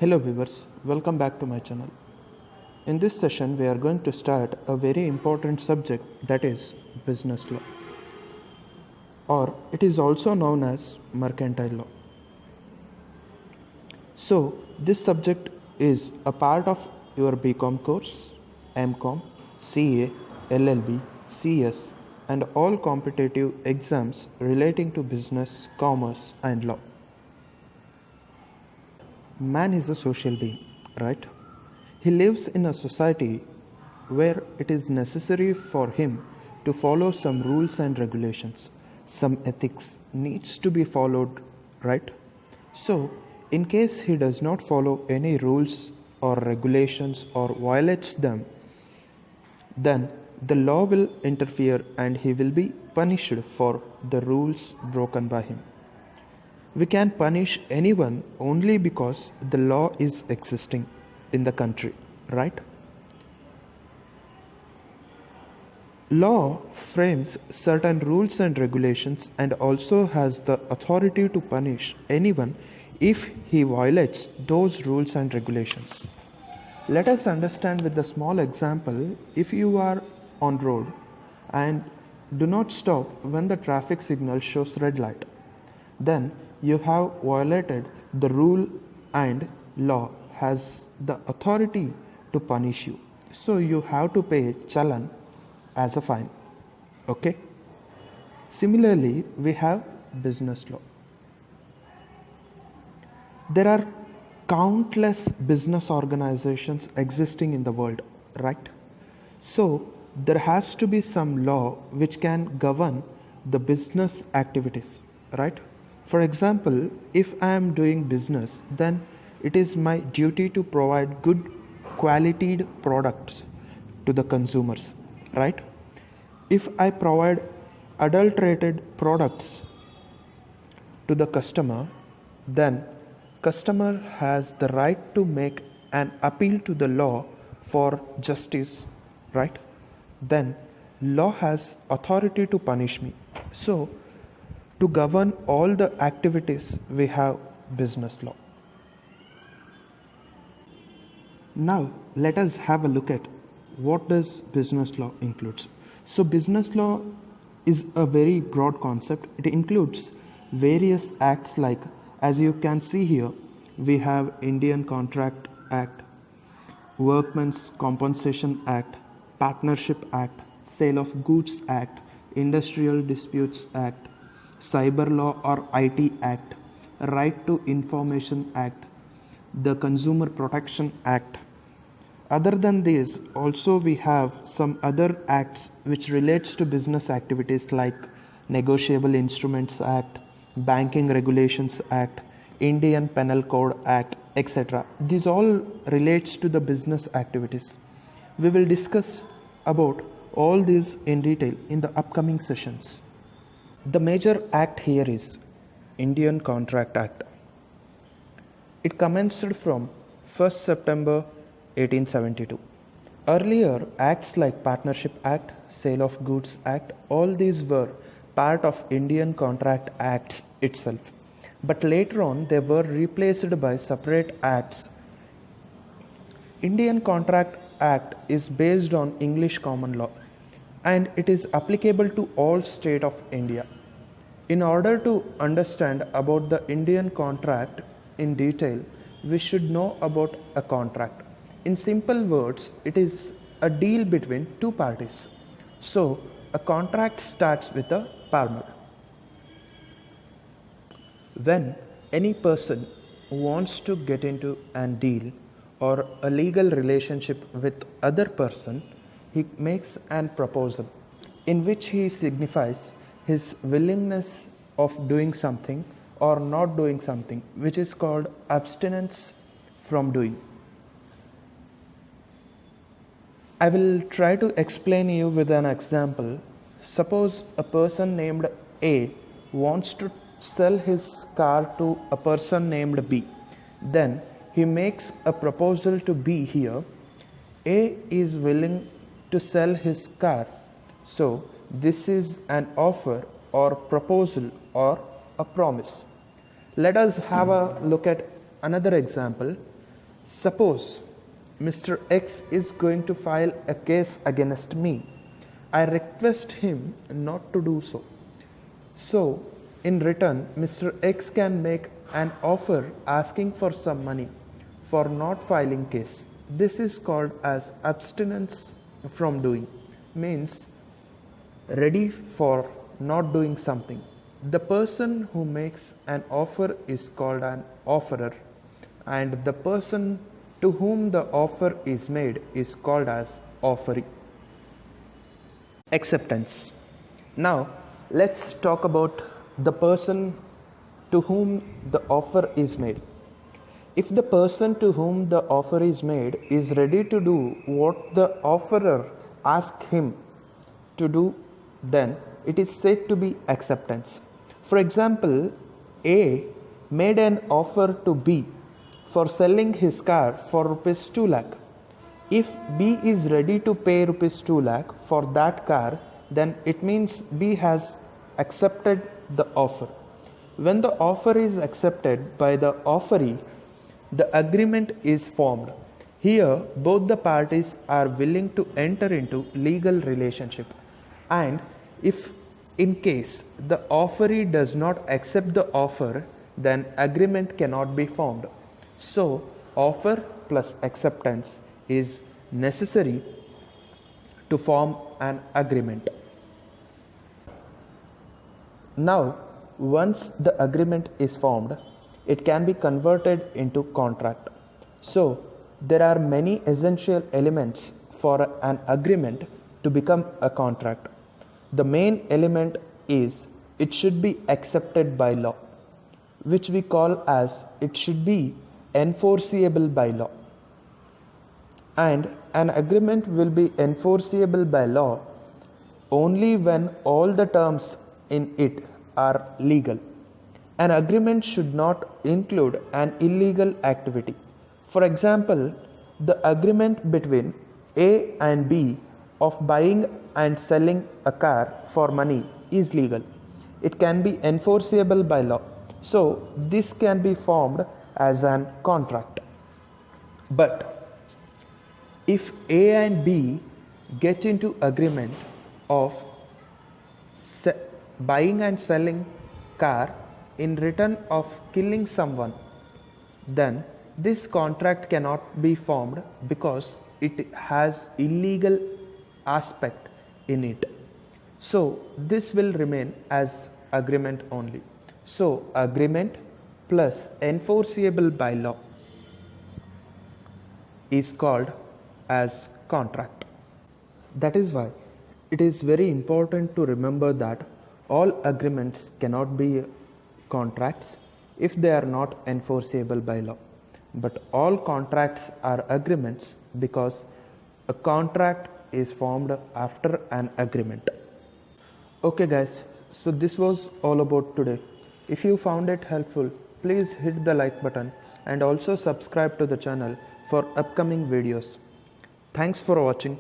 Hello viewers, welcome back to my channel. In this session we are going to start a very important subject, that is business law, or it is also known as mercantile law. So this subject is a part of your BCom course, MCom, CA, LLB, CS and all competitive exams relating to business, commerce and law. Man is a social being, right? He lives in a society where it is necessary for him to follow some rules and regulations. Some ethics needs to be followed, right? So, in case he does not follow any rules or regulations or violates them, then the law will interfere and he will be punished for the rules broken by him. We can punish anyone only because the law is existing in the country, right? Law frames certain rules and regulations and also has the authority to punish anyone if he violates those rules and regulations. Let us understand with a small example. If you are on road and do not stop when the traffic signal shows red light, then you have violated the rule and law has the authority to punish you. So you have to pay challan as a fine. Okay? Similarly, we have business law. There are countless business organizations existing in the world, right? So there has to be some law which can govern the business activities, right? For example, if I am doing business, then it is my duty to provide good quality products to the consumers, right? If I provide adulterated products to the customer, then customer has the right to make an appeal to the law for justice, right? Then law has authority to punish me. So to govern all the activities, we have business law. Now, let us have a look at what does business law includes. So, business law is a very broad concept. It includes various acts like, as you can see here, we have Indian Contract Act, Workmen's Compensation Act, Partnership Act, Sale of Goods Act, Industrial Disputes Act, Cyber Law or IT Act, Right to Information Act, the Consumer Protection Act. Other than these, also we have some other acts which relates to business activities like Negotiable Instruments Act, Banking Regulations Act, Indian Penal Code Act, etc. These all relates to the business activities. We will discuss about all these in detail in the upcoming sessions. The major act here is Indian Contract Act. It commenced from 1st September 1872. Earlier, acts like Partnership Act, Sale of Goods Act, all these were part of Indian Contract Acts itself. But later on, they were replaced by separate acts. Indian Contract Act is based on English common law and it is applicable to all states of India. In order to understand about the Indian contract in detail, we should know about a contract. In simple words, it is a deal between two parties. So, a contract starts with a palmer. When any person wants to get into a deal or a legal relationship with other person, he makes an proposal in which he signifies his willingness of doing something or not doing something, which is called abstinence from doing. I will try to explain you with an example. Suppose a person named A wants to sell his car to a person named B. Then he makes a proposal to B here. A is willing to sell his car. So this is an offer or proposal or a promise. Let us have a look at another example. Suppose Mr. X is going to file a case against me. I request him not to do so. So, in return, Mr. X can make an offer asking for some money for not filing case. This is called as abstinence from doing, means ready for not doing something. The person who makes an offer is called an offerer, and the person to whom the offer is made is called as offeree. Acceptance. Now, let's talk about the person to whom the offer is made. If the person to whom the offer is made is ready to do what the offerer asks him to do, then it is said to be acceptance. For example, A made an offer to B for selling his car for rupees 2 lakh. If B is ready to pay rupees 2 lakh for that car, then it means B has accepted the offer. When the offer is accepted by the offeree, the agreement is formed. Here, both the parties are willing to enter into legal relationship. And if in case the offeree does not accept the offer, then agreement cannot be formed. So, offer plus acceptance is necessary to form an agreement. Now, once the agreement is formed, it can be converted into contract. So, there are many essential elements for an agreement to become a contract. The main element is it should be accepted by law, which we call as it should be enforceable by law. And an agreement will be enforceable by law only when all the terms in it are legal. An agreement should not include an illegal activity. For example, the agreement between A and B of buying and selling a car for money is legal. It can be enforceable by law. So, this can be formed as an contract. But if A and B get into agreement of buying and selling car in return of killing someone, then this contract cannot be formed because it has illegal aspect in it. So this will remain as agreement only. So agreement plus enforceable by law is called as contract. That is why it is very important to remember that all agreements cannot be contracts if they are not enforceable by law. But all contracts are agreements because a contract is formed after an agreement. Okay guys, so this was all about today. If you found it helpful, please hit the like button and also subscribe to the channel for upcoming videos. Thanks for watching.